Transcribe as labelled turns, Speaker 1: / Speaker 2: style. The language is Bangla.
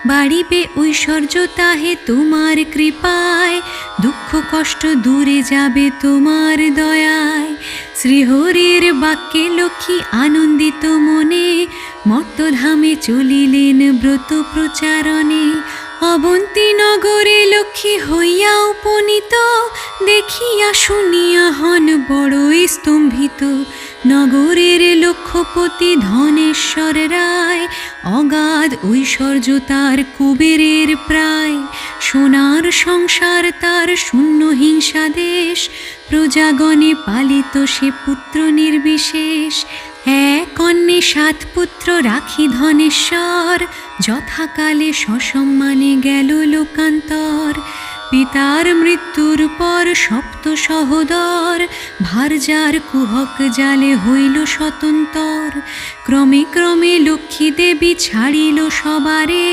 Speaker 1: বাড়িবে ঐশ্বর্য তাহে তোমার কৃপায়, দুঃখ কষ্ট দূরে যাবে তোমার দয়ায়। শ্রীহরির বাক্যে লক্ষ্মী আনন্দিত মনে, মর্তধামে চলিলেন ব্রত প্রচারণে। অবন্তী নগরে লক্ষ্মী হইয়া উপনীত, দেখিয়া শুনিয়া হন বড়ই স্তম্ভিত। নগরের লক্ষ্যপতি ধনেশ্বর রায়, অগাধ ঐশ্বর্য তার কুবেরের প্রায়। সোনার সংসার তার শূন্য হিংসা দেশ, প্রজাগণে পালিত সে পুত্র নির্বিশেষ। এক অন্নে 7 পুত্র রাখি ধনেশ্বর, যথাকালে সসম্মানে গেল লোকান্তর। পিতার মৃত্যুর পর 7 সহোদর, ভার্যার কুহক জালে হইল স্বতন্তর। ক্রমে ক্রমে লক্ষ্মী দেবী ছাড়িল সবারে,